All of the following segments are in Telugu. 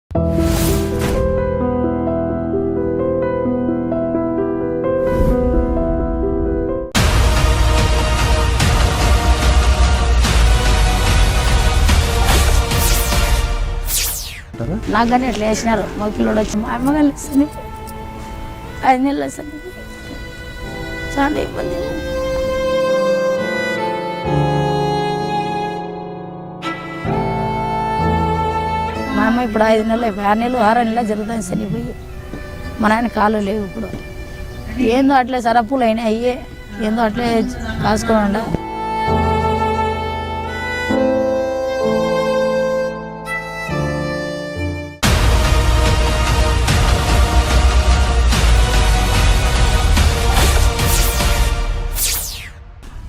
నాకు కానీ అట్లా వేసినారు. మా పిల్లడు వచ్చి మా అమ్మగారు వేసింది 5 నెలలు వేసింది. చాలా ఇబ్బంది. మా అమ్మ ఇప్పుడు 5 నెలలు 6 నెలలు 6 నెలలు జరుగుతుంది చనిపోయి. మా నాయన కాళ్ళు లేవు ఇప్పుడు. ఏందో అట్లే సరప్పులు అయినాయి అయ్యే ఏందో అట్లే కాసుకోండా.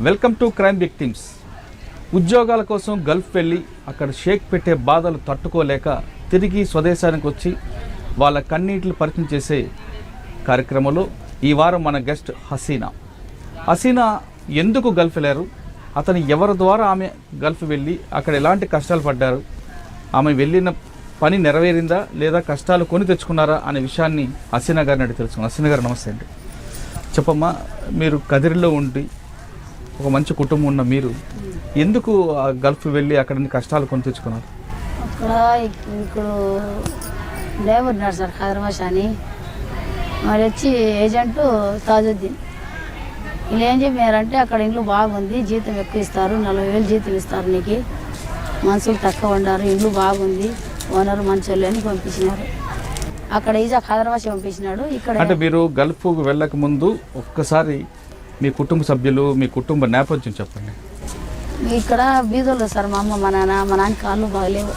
Welcome to crime victims. ఉద్యోగాల కోసం గల్ఫ్ వెళ్ళి అక్కడ షేక్ పెట్టే బాధలు తట్టుకోలేక తిరిగి స్వదేశానికి వచ్చి వాళ్ళ కన్నీటిని పరిచయం చేసే కార్యక్రమంలో ఈ వారం మన గెస్ట్ హసీనా ఎందుకు గల్ఫ్ వెళ్ళారు, అతను ఎవరి ద్వారా ఆమె గల్ఫ్ వెళ్ళి అక్కడ ఎలాంటి కష్టాలు పడ్డారు, ఆమె వెళ్ళిన పని నెరవేరిందా లేదా కష్టాలు కొని తెచ్చుకున్నారా అనే విషయాన్ని హసీనా గారిని అడిగి తెలుసుకున్నాం. హసీనా గారు నమస్తే అండి. చెప్పమ్మా, మీరు కదిరిలో ఉండి ఒక మంచి కుటుంబం ఉన్న మీరు ఎందుకు గల్ఫ్ వెళ్ళి అక్కడ కష్టాలు కొని తెచ్చుకున్నారు? అక్కడ ఇప్పుడు లేబర్ ఉన్నారు సార్ హైదరాబాద్ అని. మరి వచ్చి ఏజెంటు తాజుద్దీన్ వీళ్ళు ఏం చెప్పారంటే అక్కడ ఇండ్లు బాగుంది, జీతం ఎక్కువ ఇస్తారు, 40,000 జీతం ఇస్తారు, నీకు మనుషులు తక్కువ ఉండారు, ఇండ్లు బాగుంది, ఓనర్ మంచోళ్ళు అని పంపించినారు. అక్కడ ఈజా హైదరాబాద్ పంపించినాడు. ఇక్కడ అంటే మీరు గల్ఫ్ వెళ్ళక ముందు ఒక్కసారి మీ కుటుంబ సభ్యులు మీ కుటుంబ నేపథ్యం చెప్పండి. ఇక్కడ బీదోళ్ళు సార్ మా అమ్మ మా నాన్న కాళ్ళు బాగలేవు,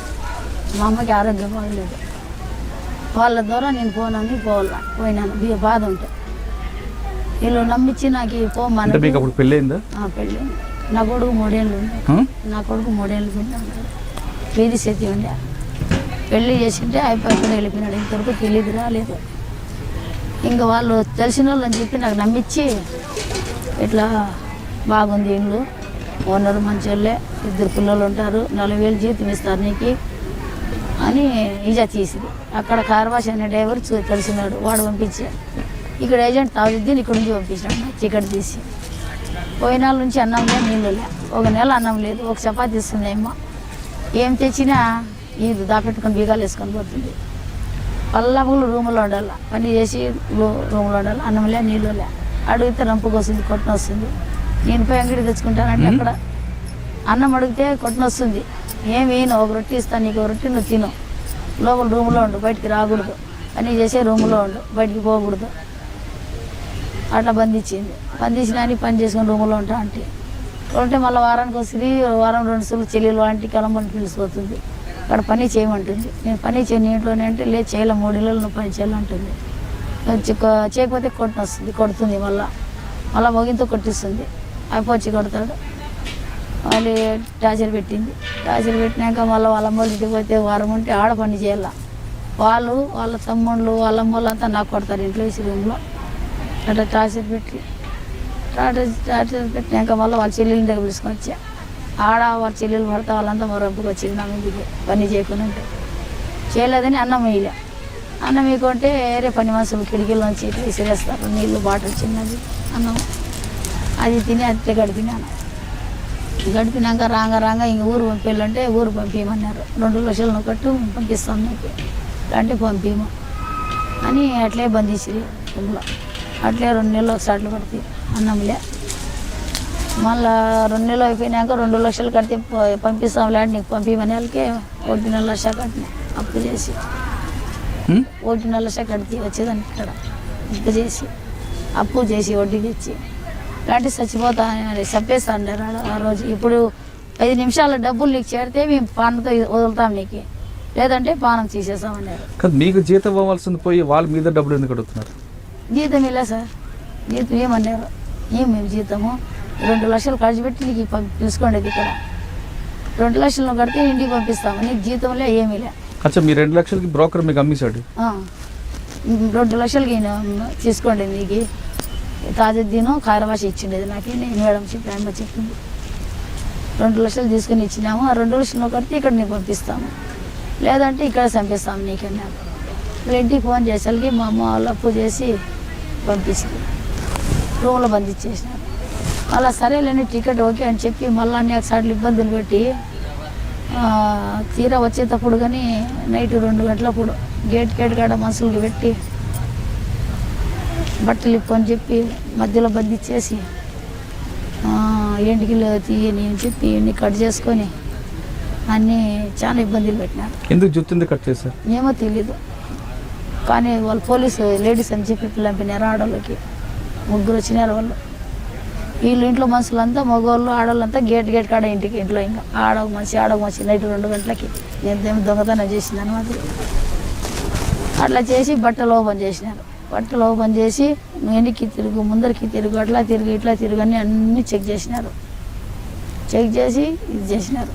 మా అమ్మకి ఆరోగ్యం బాగలేదు. వాళ్ళ ద్వారా నేను పోయినాను బాధ ఉంటే వీళ్ళు నమ్మించి నాకు పోమని. మీకు అప్పుడు పెళ్ళయిందా? పెళ్ళి నా కొడుకు 3 ఏళ్ళు ఉండే. నా కొడుకు 3 ఏళ్ళు ఉండే, వీధి చేతి ఉండే. పెళ్ళి చేసింటే అయిపోయి వెళ్ళిపోయినాడు. ఇంతవరకు తెలియదు రాలేదు. ఇంకా వాళ్ళు తెలిసిన వాళ్ళు అని చెప్పి నాకు నమ్మించి ఇట్లా బాగుంది ఇల్లు, ఓనరు మంచోళ్ళే, 2 పిల్లలు ఉంటారు, 40,000 జీతం ఇస్తారు నీకు అని ఈజా తీసింది. అక్కడ కార్వాష్ అనే డ్రైవర్ తెలిసినాడు, వాడు పంపించే. ఇక్కడ ఏజెంట్ తాజుద్దీన్ ఇక్కడ నుంచి పంపించినాడు నాకు టికెట్ తీసి. పోయినాళ్ళ నుంచి అన్నం లేదు, నీళ్ళు లే, 1 నెల అన్నం లేదు, 1 చపాతీ ఇస్తుంది అమ్మ. ఏం తెచ్చినా ఇది దాపెట్టుకొని బీగాలు వేసుకొని పోతుంది. పల్లములు రూములో ఉండాలి, పని చేసి రూములో ఉండాలి, అన్నం లే నీళ్ళు లే. అడిగితే రంపుకు వస్తుంది, కొట్టన వస్తుంది. నేను పోయి అంగడి తెచ్చుకుంటానంటే అక్కడ అన్నం అడిగితే కొట్టన వస్తుంది. ఏమి ఒక రొట్టె ఇస్తాను, నీకు రొట్టె నువ్వు తిను, లోపల రూమ్లో ఉండు, బయటికి రాకూడదు, పని చేసే రూమ్లో ఉండు, బయటికి పోకూడదు. అట్లా బంధించింది. బంధించినాని పని చేసుకుని రూమ్లో ఉంటా అంటే ఉంటే మళ్ళీ వారానికి వస్తుంది. వారం 2 సార్లు చెల్లెలు ఆంటీ కలంబని పిలిచిపోతుంది, అక్కడ పని చేయమంటుంది. నేను పని చేయను ఇంట్లోనే అంటే లేదు చేయలే, 3 నెలలు నువ్వు పని చేయాలంటుంది. చేయకపోతే కొట్టన వస్తుంది, కొడుతుంది, మళ్ళీ మొగితో కొట్టిస్తుంది. అయిపోయి కొడతాడు. వాళ్ళు టార్చర్ పెట్టింది. టార్చర్ పెట్టినాక మళ్ళీ వాళ్ళ అమ్మ ఇంటికి పోతే వారం ఉంటే ఆడ పని చేయాల. వాళ్ళు వాళ్ళ తమ్ముళ్ళు వాళ్ళ అమ్మలు అంతా నాకు కొడతారు ఇంట్లో వేసి రూమ్లో. అట్లా టార్చర్ పెట్టినాక మళ్ళీ వాళ్ళ చెల్లెళ్ళ దగ్గర పిలుచుకొని వచ్చా. ఆడ వాళ్ళ చెల్లెలు పడితే వాళ్ళంతా మరొంపుకి వచ్చింది నా ఇంటికి పని చేయకుండా ఉంటే. చేయలేదని అన్నం వేయలే. అన్నం వేయకుంటే వేరే పని మనుషులు కిటికీలో నుంచి ఇట్లా విసిరేస్తారు, నీళ్ళు బాటిల్ చిన్నది అన్నం, అది తిని అట్లే గడిపినాను. గడిపినాక రాగా ఇంక ఊరు పంపించాలంటే ఊరు పంపించమన్నారు. 2 లక్షలు నువ్వు కట్టు పంపిస్తాం నీకు అంటే పంపించము అని అట్లే బంధించి రూమ్లో. అట్లే 2 నెలలు ఒకసారి పడితే అన్నంలే. మళ్ళా 2 నెలలు అయిపోయినాక 2 లక్షలు కడితే పంపిస్తాంలే నీకు పంపించమని వాళ్ళకి 1.5 లక్ష కట్టిన అప్పు చేసి. 1.5 లక్ష కడితే వచ్చేదాన్ని ఇక్కడ అప్పు చేసి వడ్డీకి ఇచ్చి ఇలాంటి చచ్చిపోతా చంపేస్తాను ఆ రోజు. ఇప్పుడు 5 నిమిషాల డబ్బులు నీకు చేరితే మేము పానంతో వదులుతాం నీకు, లేదంటే పానం తీసేస్తామన్నారు. మీకు జీతం ఇవ్వాల్సింది పోయి వాళ్ళ మీద డబ్బులు ఎందుకు అడుగుతున్నారు? జీతం ఇలా సార్, జీతం ఏమన్నారు, మేము జీతము 2 లక్షలు ఖర్చు పెట్టి నీకు పిలుచుకోండి ఇక్కడ, 2 లక్షలు కడితే ఇంటికి పంపిస్తాము, నీకు జీతంలే ఏమీ లే. అచ్చా, మీ 2 లక్షలకి బ్రోకర్ మీకు అమ్మేశాడు? 2 లక్షలకి తీసుకోండి నీకు తాజుద్దీను ఖైరవాష్ ఇచ్చిండేది నాకు. నేను మేడం చెప్పింది 2 లక్షలు తీసుకుని ఇచ్చినాము. ఆ 2 లక్షలు కడితే ఇక్కడ నీకు పంపిస్తాము లేదంటే ఇక్కడ చంపిస్తాం నీకన్నారు. వాళ్ళ ఇంటికి ఫోన్ చేసేసరికి మా అమ్మ వాళ్ళు అప్పు చేసి పంపించింది, రూమ్లో బంధించేసినారు. అలా సరేలేని టికెట్ ఓకే అని చెప్పి మళ్ళీ అనేక సార్లు ఇబ్బందులు పెట్టి తీరా వచ్చేటప్పుడు కానీ నైట్ 2 గంటలప్పుడు గేట్ కాడ మనుషులకి పెట్టి బట్టలు ఇప్పని చెప్పి మధ్యలో బంధించేసి ఎంటికిలో తీయని అని చెప్పి ఇవన్నీ కట్ చేసుకొని అన్నీ చాలా ఇబ్బందులు పెట్టినారు. ఎందుకు జుట్టు కట్ చేశారు ఏమో తెలీదు, కానీ వాళ్ళు పోలీసు లేడీస్ అని చెప్పి పిలిపినారు. ఆడవాళ్ళకి 3 వచ్చినారు. వాళ్ళు వీళ్ళు ఇంట్లో మనుషులంతా మగవాళ్ళు ఆడవాళ్ళంతా గేట్ కాడ ఇంట్లో ఇంకా ఆడవ మనిషి నైట్ 2 గంటలకి ఎంతేమో దొంగతనం చేసింది అనమాట. అట్లా చేసి బట్టలు ఓపెన్ చేసినారు. బట్టలు ఓపెన్ చేసి వెనక్కి తిరుగు ముందరికి తిరుగు అట్లా తిరుగు ఇట్లా తిరుగు అని అన్నీ చెక్ చేసినారు. చెక్ చేసి ఇది చేసినారు.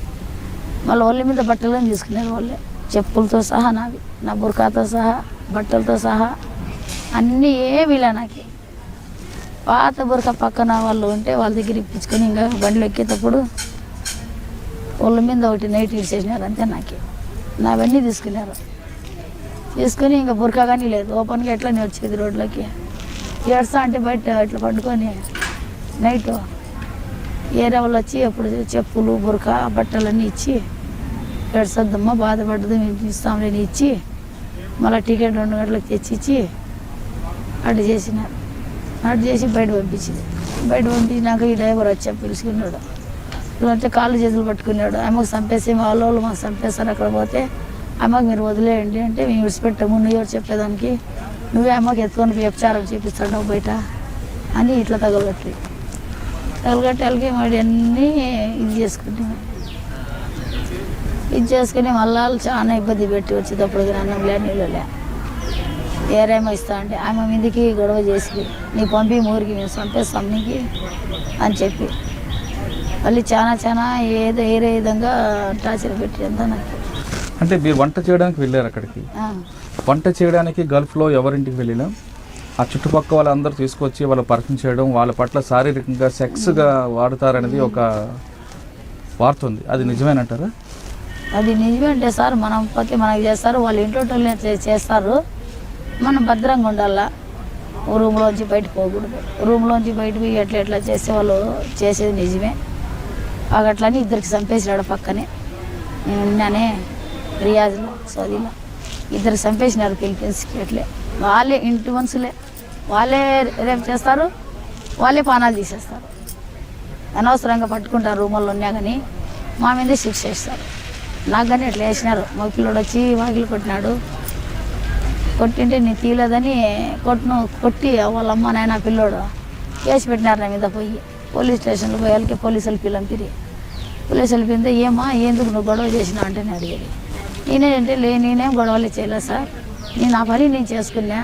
మళ్ళీ వాళ్ళ మీద బట్టలను తీసుకున్నారు. వాళ్ళే చెప్పులతో సహా నావి, నా బుర్కాతో సహా, బట్టలతో సహా అన్నీ ఏమిలా నాకు. పాత బురక పక్కన వాళ్ళు ఉంటే వాళ్ళ దగ్గర ఇప్పించుకొని ఇంకా బండ్లు ఎక్కేటప్పుడు వాళ్ళ మీద ఒకటి నైట్ ఇచ్చేసినారు అంతే. నావన్నీ తీసుకున్నారు. తీసుకొని ఇంకా బురకా కానీ లేదు, ఓపెన్గా ఎట్లా వచ్చేది రోడ్లోకి ఏడ్స్తా అంటే బయట ఇట్లా పండుకొని నైట్ ఏరియా వాళ్ళు వచ్చి అప్పుడు చెప్పులు బురకా బట్టలన్నీ ఇచ్చి ఏడ్సొద్దమ్మా బాధపడ్డదు మేము ఇస్తాంలేని ఇచ్చి మళ్ళీ టికెట్ 2 గంటలకు తెచ్చిచ్చి అటు చేసినారు. అటు చేసి బయట పంపించింది. బయట పంపించినాక ఈ డ్రైవర్ వచ్చా పిలుచుకున్నాడు. అంటే కాళ్ళు చేతులు పట్టుకున్నాడు. ఆమెకు చంపేసి మా వాళ్ళు మాకు చంపేస్తారు అక్కడ పోతే అమ్మకి మీరు వదిలేయండి అంటే మేము విడిచిపెట్టాము, నువ్వు ఎవరు చెప్పేదానికి, నువ్వే అమ్మకి ఎత్తుకొని వ్యభిచారం చేపిస్తాడు బయట అని ఇట్లా తగలగట్టి వాళ్ళకి మరి అన్నీ ఇది చేసుకుని మళ్ళా చాలా ఇబ్బంది పెట్టి వచ్చేటప్పుడు అన్నంలే నీళ్ళలే ఏరేమో ఇస్తా అంటే ఆమె మీదకి గొడవ చేసి నీ పంపి ఊరికి మేము చంపేస్తాం నీకు అని చెప్పి మళ్ళీ చాలా ఏదో ఏరే విధంగా టార్చర్ పెట్టి అంతా నాకు. అంటే మీరు వంట చేయడానికి వెళ్ళారు అక్కడికి, వంట చేయడానికి గల్ఫ్లో ఎవరింటికి వెళ్ళినా ఆ చుట్టుపక్కల వాళ్ళందరూ తీసుకొచ్చి వాళ్ళు పరిచయం చేయడం, వాళ్ళ పట్ల శారీరకంగా సెక్స్గా వాడతారనేది ఒక వార్త ఉంది, అది నిజమేనంటారా? అది నిజమే అంటే సార్ మనం పోతే మనకి చేస్తారు, వాళ్ళ ఇంట్లో చేస్తారు, మనం భద్రంగా ఉండాలా, రూమ్లోంచి బయటకు పోకూడదు. రూమ్లోంచి బయటకు ఎట్లా చేస్తే వాళ్ళు చేసేది నిజమే. అట్లని ఇద్దరికి చంపేసినాడు పక్కనే, నేను విన్నానే రియాజ్లో సౌదీలో ఇద్దరికి చంపేసినారు ఫిలిపీన్స్కి. అట్లే వాళ్ళే ఇంటి మనుషులే, వాళ్ళే రేపు చేస్తారు, వాళ్ళే పానాలు తీసేస్తారు. అనవసరంగా పట్టుకుంటారు రూముల్లో ఉన్నా కానీ మా మీదే శిక్ష చేస్తారు. నాకు కానీ అట్లా వేసినారు. మా పిల్లడు వచ్చి వాకిలు కొట్టినాడు, కొట్టింటే నేను తీయలేదని కొట్టి వాళ్ళ అమ్మ నాయన పిల్లోడు కేసు పెట్టినారు నా మీద. పోయి పోలీస్ స్టేషన్లో పోయి వాళ్ళకి పోలీసులు పిలిపి పోలీసులు పిలిపితే ఏమా ఎందుకు నువ్వు గొడవ చేసినా అంటే నేను అడిగేది. నేనేంటే నేనేం గొడవలు చేయలేదు సార్, నేను ఆ పని నేను చేసుకున్నా.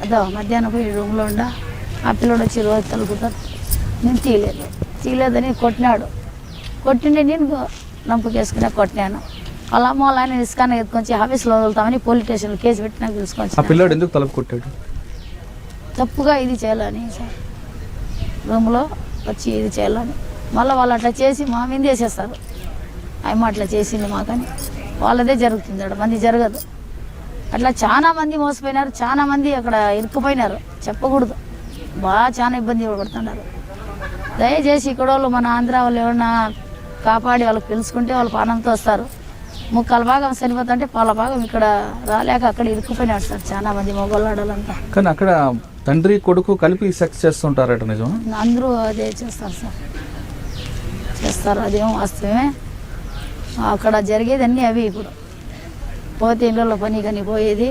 అదో మధ్యాహ్నం పోయి రూమ్లో ఉండా ఆ పిల్లోడు వచ్చి రోజు తలుపుతారు, నేను తీయలేదని కొట్టినాడు. కొట్టిండే నేను నంపుకేసుకున్నా కొట్టినాను. వాళ్ళ అమ్మ వాళ్ళ ఆయన ఇసుకాన ఎత్తుకొచ్చి ఆఫీస్లో వదులుతామని పోలీస్ స్టేషన్లో కేసు పెట్టి నాకు తెలుసుకొచ్చి పిల్లాడు ఎందుకు తలుపు కొట్టాడు? తప్పుగా ఇది చేయాలని సార్, రూమ్లో వచ్చి ఇది చేయాలని. మళ్ళీ వాళ్ళు అట్లా చేసి మా మీద వేసేస్తారు. అమ్మ అట్లా చేసింది మాకని వాళ్ళదే జరుగుతుంది, అక్కడ మంది జరగదు. అట్లా చాలా మంది మోసపోయినారు, చాలా మంది అక్కడ ఇరుక్కుపోయినారు, చెప్పకూడదు. బాగా చాలా ఇబ్బంది పడుతున్నారు. దయచేసి ఇక్కడ వాళ్ళు మన ఆంధ్ర వాళ్ళు ఎవరన్నా కాపాడి వాళ్ళకి పిలుచుకుంటే వాళ్ళు పానంతో వస్తారు. ముక్కల భాగం చనిపోతుంటే పాల భాగం ఇక్కడ రాలేక అక్కడ ఇరుక్కుపోయినాడు సార్ చాలా మంది మగవాళ్ళు ఆడవాళ్ళంతా. కానీ అక్కడ తండ్రి కొడుకు కలిపి సెక్స్ చేస్తుంటారట, నిజం? అందరూ అదే చేస్తారు సార్, చేస్తారు, అదేమో వాస్తవమే. అక్కడ జరిగేది అన్నీ అవి. ఇప్పుడు పోతే ఇంట్లో పని కానీ పోయేది,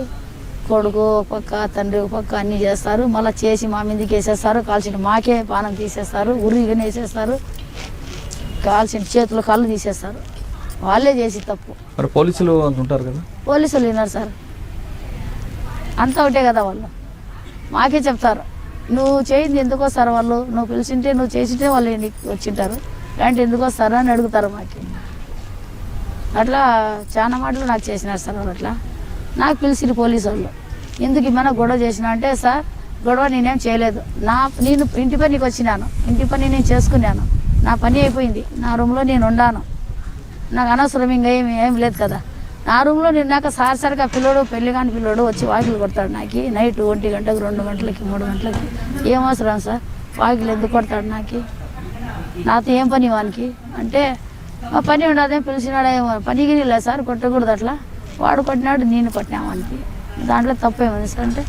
కొడుకు ఒక పక్క తండ్రి ఒక పక్క అన్నీ చేస్తారు. మళ్ళీ చేసి మా మీదకి వేసేస్తారు, కాల్చిన మాకే పానం తీసేస్తారు, ఉరిగానే వేసేస్తారు, కాల్చిన చేతులు కళ్ళు తీసేస్తారు. వాళ్ళే చేసి తప్పు. మరి పోలీసులు ఉంటారు కదా? పోలీసులు విన్నారు సార్, అంతా ఒకటే కదా. వాళ్ళు మాకే చెప్తారు, నువ్వు చేయింది ఎందుకు వస్తారు వాళ్ళు, నువ్వు పిలిచింటే నువ్వు చేసింటే వాళ్ళు వచ్చింటారు, ఇలాంటి ఎందుకు వస్తారు అని అడుగుతారు మాకు. అట్లా చాలా మాటలు నాకు చేసినారు సార్ వాళ్ళు. అట్లా నాకు పిలిచిన పోలీసు వాళ్ళు ఎందుకు ఏమైనా గొడవ చేసినా అంటే, సార్ గొడవ నేనేం చేయలేదు, నేను ఇంటి పనికి వచ్చినాను, ఇంటి పని నేను చేసుకున్నాను, నా పని అయిపోయింది, నా రూమ్లో నేను ఉండాను, నాకు అనవసరం ఇంకా ఏం లేదు కదా. నా రూమ్లో నిన్నాక సారిసరిగా పిల్లోడు పెళ్లి కాని పిల్లోడు వచ్చి వాకిలు కొడతాడు నాకు నైట్ 1 గంటకు 2 గంటలకి 3 గంటలకి. ఏం అవసరం సార్ వాకిలు ఎందుకు కొడతాడు నాకు, నాతో ఏం పని వానికి అంటే మా పని ఉండదేం పిలిచినాడేమో, పనికి లేదు సార్ కొట్టకూడదు అట్లా, వాడు కొట్టినాడు నేను కొట్టినా వానికి, దాంట్లో తప్పేముంది సార్ అంటే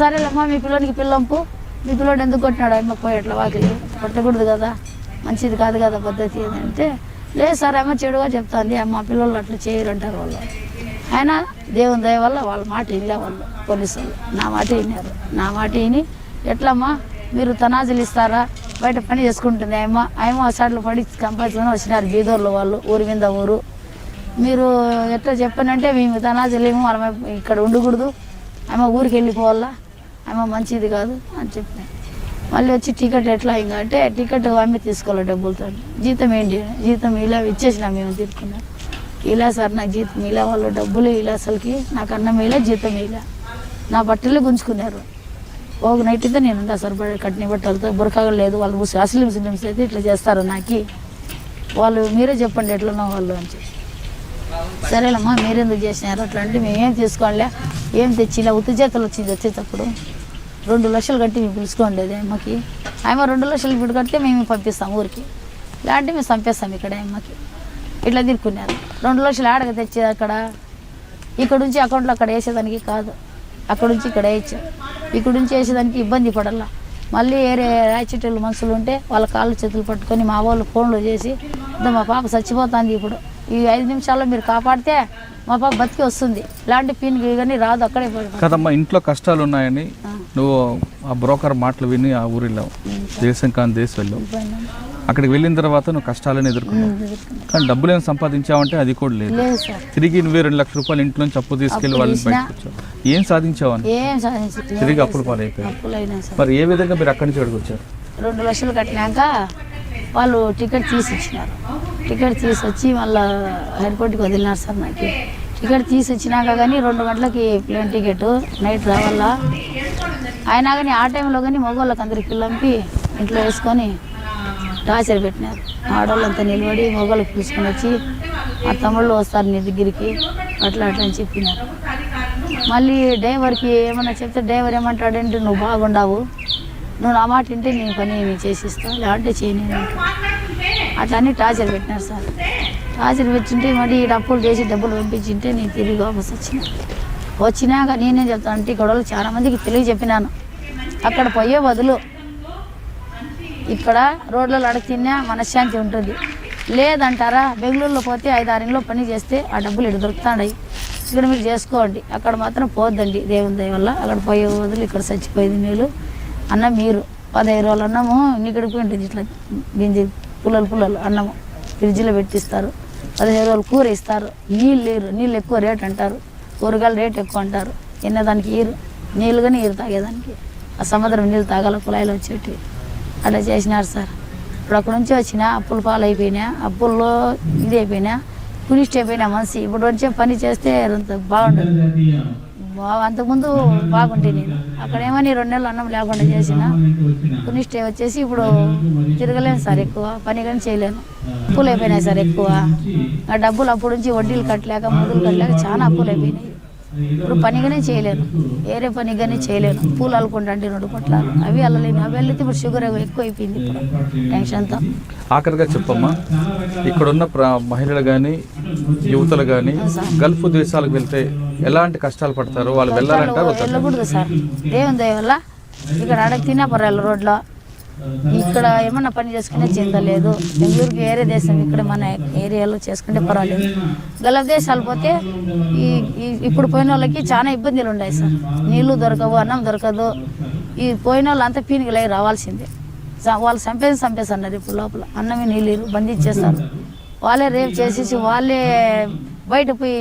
సరేలేమ్మా మీ పిల్లోనికి పిల్లంపు, మీ పిల్లోడు ఎందుకు కొట్టినాడు అమ్మ పోయి అట్లా వాకిలి కొట్టకూడదు కదా, మంచిది కాదు కదా పద్ధతి అంటే లేదు సార్ అమ్మ చెడుగా చెప్తాంది, అమ్మ పిల్లలు అట్లా చేయరంటారు వాళ్ళు. అయినా దేవుని దయ వల్ల వాళ్ళ మాట వినలే వాళ్ళు పోలీసులు, నా మాట విన్నారు. నా మాట విని ఎట్లమ్మా మీరు తనాజులు ఇస్తారా, బయట పని చేసుకుంటుంది ఆయమ్మ సార్లు పడి కంపల్సరీ వచ్చినారు బీదోర్లు వాళ్ళు, ఊరి మీద ఊరు, మీరు ఎట్లా చెప్పానంటే మేము తనాజులేమో వాళ్ళ ఇక్కడ ఉండకూడదు, ఆమె ఊరికి వెళ్ళిపోవాలా, ఆమె మంచిది కాదు అని చెప్పిన. మళ్ళీ వచ్చి టికెట్ ఎట్లా ఇంకా అంటే టికెట్ ఆమె తీసుకోవాలి డబ్బులతో, జీతం ఏంటి జీతం ఇలా ఇచ్చేసినా మేము తీసుకున్నాం. ఇలా సార్ నాకు జీతం ఇలా, వాళ్ళు డబ్బులు ఇలా అసలుకి నాకు అన్నం ఇలా జీతం ఇలా, నా బట్టలు గుంజుకున్నారు. ఒక నైట్ అయితే నేను ఉంటా సార్ కట్టిన బట్టలతో, బురకాగా లేదు వాళ్ళు అసలు ముస్లిమ్స్ అయితే ఇట్లా చేస్తారు నాకు, వాళ్ళు మీరే చెప్పండి ఎట్లన్నా వాళ్ళు అని చెప్పి. సరేలమ్మా మీరెందుకు చేసినారు అట్లా అంటే మేమేం తీసుకోవాలే, ఏం తెచ్చి ఇలా ఉత్తి చేతలు వచ్చింది వచ్చేటప్పుడు 2 లక్షలు కట్టి మేము పిలుచుకోండి అమ్మకి, ఆమె 2 లక్షలు ఇప్పుడు కడితే మేము పంపిస్తాం ఊరికి, లేదంటే మేము చంపేస్తాం ఇక్కడ అమ్మకి. ఇట్లా తిరుక్కున్నారు. 2 లక్షలు ఆడగా తెచ్చేది అక్కడ, ఇక్కడ నుంచి అకౌంట్లో అక్కడ వేసేదానికి కాదు, అక్కడ నుంచి ఇక్కడ వేయచ్చు, ఇక్కడ నుంచి వేసేదానికి ఇబ్బంది పడాల. మళ్ళీ వేరే రాయిచెట్టెలు మనుషులు ఉంటే వాళ్ళ కాళ్ళు చేతులు పట్టుకొని మా వాళ్ళు ఫోన్లు చేసి మా పాప చచ్చిపోతుంది ఇప్పుడు, ఈ 5 నిమిషాల్లో మీరు కాపాడితే మా పాప బతికి వస్తుంది, ఇలాంటి పిన్ కానీ రాదు అక్కడే కదమ్మా. ఇంట్లో కష్టాలు ఉన్నాయని నువ్వు ఆ బ్రోకర్ మాటలు విని ఆ ఊరిలో దేశం కాని దేశం వెళ్ళావు, అక్కడికి వెళ్ళిన తర్వాత నువ్వు కష్టాలను ఎదుర్కొన్నావు, కానీ డబ్బులు ఏమైనా సంపాదించావంటే అది కూడా లేదు. తిరిగి నువ్వే 2 లక్షల రూపాయలు ఇంట్లో నుంచి అప్పు తీసుకెళ్ళి వాళ్ళని బయటకు వచ్చావు, ఏం సాధించావు అని తిరిగి అప్పులు పాలైపోయావు. మరి ఏ విధంగా మీరు అక్కడి నుంచి అక్కడికి వచ్చారు? 2 లక్షలు కట్టినాక వాళ్ళు టికెట్ తీసి ఇచ్చినారు, టికెట్ తీసి వచ్చి మళ్ళీ ఎయిర్పోర్ట్కి వదిలినారు సార్ నాకు. టికెట్ తీసి వచ్చినాక కానీ 2 గంటలకి ప్లేన్ టికెట్ నైట్ రావాలా, అయినా కానీ ఆ టైంలో కానీ మగవాళ్ళకి అందరికి పిల్లంపి ఇంట్లో వేసుకొని టార్చర్ పెట్టినారు. ఆడవాళ్ళంతా నిలబడి మగవాళ్ళకి పిలుచుకొని వచ్చి మా తమ్ముళ్ళు వస్తారు నీ దగ్గరికి అట్లా అట్లా అని చెప్పినారు. మళ్ళీ డ్రైవర్కి ఏమన్నా చెప్తే డ్రైవర్ ఏమంటాడంటే నువ్వు బాగుండావు, నువ్వు నా మాట వింటే నేను పని చేసిస్తాను, లేదంటే చేయను అట్లా అని టార్చర్ పెట్టినారు సార్. టార్చర్ పెట్టింటే మరి అప్పులు చేసి డబ్బులు పంపించింటే నేను తిరిగి వాపస్ వచ్చినాక నేనేం చెప్తాను అంటే ఇక్కడ వాళ్ళు చాలా మందికి తెలియ చెప్పినాను, అక్కడ పోయే బదులు ఇక్కడ రోడ్లలో అడగ తిన్నా మనశ్శాంతి ఉంటుంది, లేదంటారా బెంగళూరులో పోతే 5-6 ఇంట్లో పని చేస్తే ఆ డబ్బులు ఇక్కడ దొరుకుతాయి, ఇక్కడ మీరు చేసుకోండి, అక్కడ మాత్రం పోద్దండి దేవుని దయ వల్ల, అక్కడ పోయే బదులు ఇక్కడ చచ్చిపోయేది మేలు అన్న. మీరు 15 రోజులు అన్నము ఇక్కడికి ఉంటుంది, ఇట్లా గింజి పుల్లలు అన్నము ఫ్రిడ్జ్లో పెట్టిస్తారు, 15 రోజులు కూర ఇస్తారు, నీళ్ళు ఎక్కువ రేట్ అంటారు, కూరగాయలు రేట్ ఎక్కువ అంటారు, తినేదానికి నీళ్ళుగా నీరు తాగేదానికి ఆ సముద్రం నీళ్ళు తాగాల కుళాయిలు వచ్చేటి అట్లా చేసినారు సార్. ఇప్పుడు అక్కడ నుంచి వచ్చిన అప్పులు పాలైపోయినా, అప్పుల్లో ఇది అయిపోయినా, ఫినిష్డ్ అయిపోయినా మనిషి. ఇప్పుడు వచ్చే పని చేస్తే అంత బాగుంటుంది, అంతకుముందు బాగుంటే నేను అక్కడేమో 2 నెలలు అన్నం లేకుండా చేసిన ఫినిష్డ్ వచ్చేసి ఇప్పుడు తిరగలేను సార్, ఎక్కువ పని కానీ చేయలేను, అప్పులు అయిపోయినాయి సార్ ఎక్కువ. ఆ డబ్బులు అప్పుడు నుంచి వడ్డీలు కట్టలేక మందులు కట్టలేక చాలా అప్పులు అయిపోయినాయి. ఇప్పుడు పనిగానే చేయలేను, వేరే పనిగానే చేయలేను, పూలు అల్లుకుంటా అంటే 2 పొట్లాలు అవి అల్లలేను, అవి వెళ్ళితే ఇప్పుడు షుగర్ ఎక్కువ అయిపోయింది ఇప్పుడు టెన్షన్తో. ఆఖరిగా చెప్పమ్మా, ఇక్కడున్న మహిళలు కానీ యువతలు కానీ గల్ఫ్ దేశాలకు వెళ్తే ఎలాంటి కష్టాలు పడతారు, వాళ్ళు వెళ్ళాలంటారు? వెళ్ళకూడదు సార్, దేవుని దయ వల్ల ఇక్కడ అడగ తిన్నా పర్వాలేదు, రోడ్లో ఇక్కడ ఏమన్నా పని చేసుకునే చింత లేదు. బెంగళూరుకి వేరే దేశం, ఇక్కడ మన ఏరియాలో చేసుకుంటే పర్వాలేదు. గల్ఫ్ దేశాలు పోతే ఇప్పుడు పోయిన వాళ్ళకి చాలా ఇబ్బందులు ఉన్నాయి సార్, నీళ్లు దొరకవు, అన్నం దొరకదు. ఈ పోయిన వాళ్ళు అంతా పీనికి లై రావాల్సిందే, వాళ్ళు చంపేసన్నారు. ఇప్పుడు లోపల అన్నమే నీళ్ళు బంధించేస్తారు, వాళ్ళే రేపు చేసేసి వాళ్ళే బయట పోయి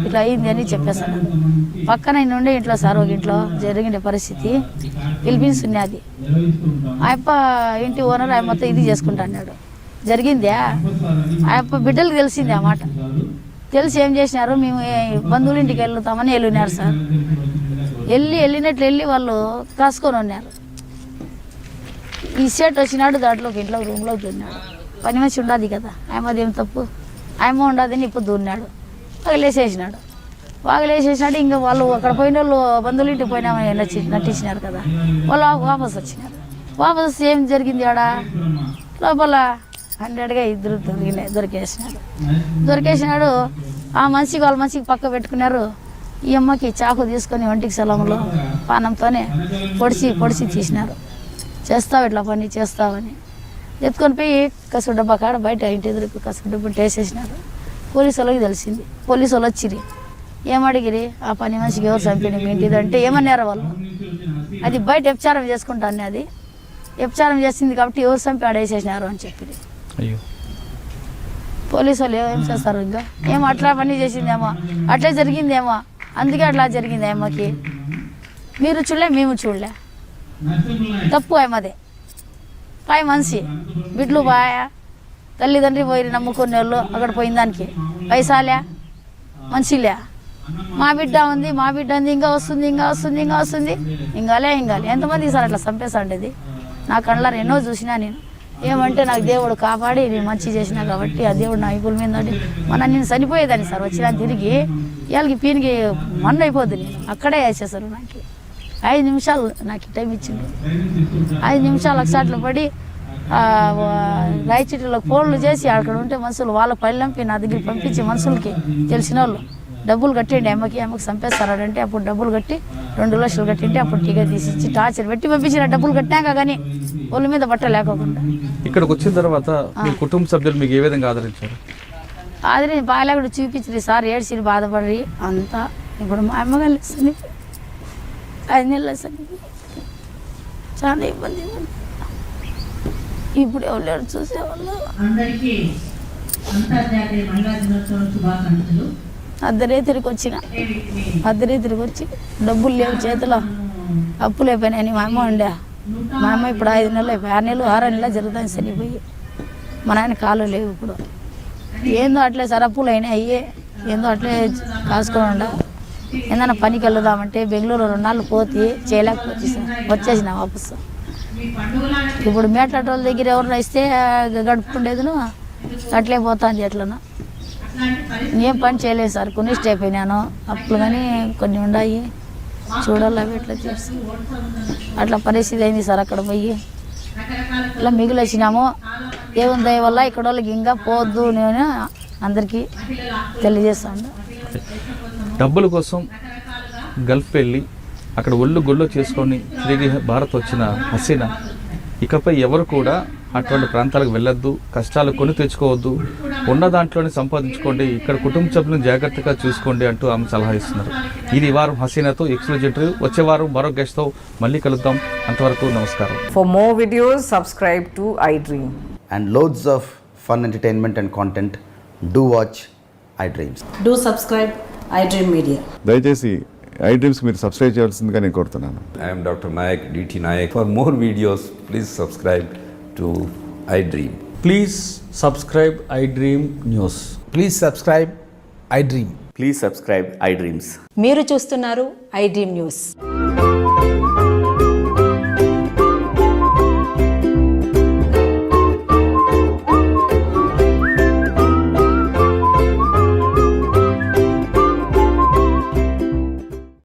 ఇట్లా అయింది అని చెప్పేస్తాను. పక్కన ఉండే ఇంట్లో సార్ ఒక ఇంట్లో జరిగిన పరిస్థితి ఫిలిపీన్స్ ఉన్నది, ఆయప్ప ఇంటి ఓనర్ ఆయన మొత్తం ఇది చేసుకుంటా అన్నాడు. జరిగిందే ఆయప్ప బిడ్డలకు తెలిసింది ఆ మాట, తెలిసి ఏం చేసినారు, మేము బంధువుల ఇంటికి వెళ్తామని వెళ్ళినారు సార్. వెళ్ళినట్లు వాళ్ళు కాసుకొని ఉన్నారు. ఈ సెట్ వచ్చినాడు, దాంట్లోకి ఇంట్లో రూమ్లోకి దూరినాడు. పని మనిషి ఉండదు కదా, ఆయమది ఏం తప్పు, ఆయమ ఉండదని ఇప్పుడు దూరినాడు. వాగలేసేసినాడు. ఇంకా వాళ్ళు అక్కడ పోయిన వాళ్ళు బంధువులు ఇంటికి పోయినామని నటించినారు కదా, వాళ్ళు వాపస్ వచ్చినారు. వాపస్ వస్తే ఏం జరిగింది ఆడ లోపల 100గా ఇద్దరు దొరికేసినాడు. ఆ మనిషికి వాళ్ళ మనిషికి పక్క పెట్టుకున్నారు. ఈ అమ్మకి చాకు తీసుకొని ఒంటికి సెలవులో పానంతోనే పొడిచి తీసినారు. చేస్తావు ఇట్లా పని చేస్తావని ఎత్తుకొని పోయి కసుడు డబ్బా కాడ బయట ఇంటి ఎదురుకు కసుడు డబ్బా వేసేసినారు. పోలీసు వాళ్ళకి తెలిసింది. పోలీసు వాళ్ళు వచ్చిరి, ఏమడిగిరి ఆ పని మనిషికి ఎవరు చంపిన మీ ఇంటిది అంటే ఏమన్నారు వాళ్ళు, అది బయట వ్యభిచారం చేసుకుంటాను, అది వ్యభిచారం చేసింది కాబట్టి ఎవరు చంపి ఆడేసేసినారు అని చెప్పి. అయ్యో, పోలీసు వాళ్ళు ఏం చేస్తారు, ఇంకా ఏమో అట్లా పని చేసిందేమో, అట్లే జరిగిందేమో, అందుకే అట్లా జరిగింది అమ్మకి. మీరు చూడలే, మేము చూడలే, తప్పు అమ్మదే. పై మనిషి బిడ్లు బాయా తల్లిదండ్రి పోయి నమ్ముకునే వాళ్ళు అక్కడ పోయిన దానికి పైసాలే మనిషిలే. మా బిడ్డ ఉంది ఇంకా వస్తుంది ఇంకాలే ఎంతమంది సార్ అట్లా చంపేసాండేది. నా కళ్ళారు ఎన్నో చూసినా నేను. ఏమంటే నాకు దేవుడు కాపాడి నేను మంచి చేసినా కాబట్టి ఆ దేవుడు నా ఇపుల మీద నేను చనిపోయేదాన్ని సార్. వచ్చినా తిరిగి వీళ్ళకి పీనికి మన్ను అయిపోద్ది. నేను అక్కడే వేసేసారు. నాకు 5 నిమిషాలు నాకు టైం ఇచ్చింది. 5 నిమిషాలు అక్షాట్లు పడి రాయిచీట్లకు ఫోన్లు చేసి అక్కడ ఉంటే మనుషులు వాళ్ళ పళ్ళంపి నా దగ్గర పంపించి మనుషులకి తెలిసిన వాళ్ళు డబ్బులు కట్టండి అమ్మకి చంపేస్తారంటే అప్పుడు డబ్బులు కట్టి 2 లక్షలు కట్టింటే అప్పుడు టీకా తీసిచ్చి టార్చర్ పెట్టి పంపించిన డబ్బులు కట్టాక కానీ వాళ్ళ మీద బట్ట లేకోకుండా. ఇక్కడికి వచ్చిన తర్వాత మీ కుటుంబ సభ్యులు మీకు ఏ విధంగా ఆదరించారు? బాగా కూడా చూపించారు సార్, ఏడ్చి బాధపడి అంతా. ఇప్పుడు మా అమ్మగారు చనిపోయి 5 నెలలు చనిపోయి చాలా ఇబ్బంది. ఇప్పుడు ఎవరు లేరు చూసేవాళ్ళు. అర్ధరేతిరికి వచ్చి డబ్బులు లేవు చేతిలో, అప్పులు అయిపోయినాయని మా అమ్మ ఉండే. మా అమ్మ ఇప్పుడు 5 నెలలు అయిపోయి 6 నెలలు 6 నెలలు జరుగుతాయి చనిపోయి. మా నాయన కాళ్ళు లేవు. ఇప్పుడు ఏందో అట్లే సార్ అప్పులు అయినాయి, ఏందో అట్లే కాసుకొని ఉండ. ఏదైనా పనికి వెళ్దామంటే బెంగళూరు 2 నాళ్ళు పోతే చేయలేకపోతే వచ్చేసిన వాపసు. ఇప్పుడు మేట్లాటోళ్ళ దగ్గర ఎవరిన ఇస్తే గడుపుకుండేదిను అట్లే పోతుంది. ఎట్లనో ఏం పని చేయలేదు సార్, కొనిస్ట్ అయిపోయినాను. అప్పులు కానీ కొన్ని ఉన్నాయి, చూడాలి అవి ఎట్లా చేసి అట్లా పరిస్థితి అయింది సార్. అక్కడ పోయి ఇట్లా మిగిలిచ్చినాము. దేవుని దయ వల్ల ఇక్కడ వాళ్ళకి ఇంకా పోవద్దు నేను అందరికీ తెలియజేస్తాను. డబ్బుల కోసం గల్ఫ్ వెళ్ళి అక్కడ ఒళ్ళు గొళ్ళు చేసుకొని తిరిగి భారత్ వచ్చిన హసీనా ఇకపై ఎవరు కూడా అటువంటి ప్రాంతాలకు వెళ్ళొద్దు, కష్టాలు కొని తెచ్చుకోవద్దు, ఉన్న దాంట్లోనే సంపాదించుకోండి, ఇక్కడ కుటుంబ సభ్యులను జాగ్రత్తగా చూసుకోండి అంటూ ఆమె సలహా ఇస్తున్నారు. ఇది వారం హసీనాతో ఎక్స్క్లూజివ్ ఇంటర్వ్యూ. వచ్చే వారం మరో గెస్ట్తో మళ్ళీ కలుద్దాం. అంతవరకు నమస్కారం. For more videos, subscribe to iDream. And loads of fun entertainment and content. Do watch iDreams. Do subscribe iDream Media. దయచేసి iDreams మీరు సబ్స్క్రైబ్ చేయాల్సిందిగా నేను కోరుతున్నాను. I am Dr. Nayak, DT Nayak. For more videos, please subscribe to iDream. Please subscribe iDream News. Please subscribe iDream. Please subscribe iDreams. మీరు చూస్తున్నారు iDream News.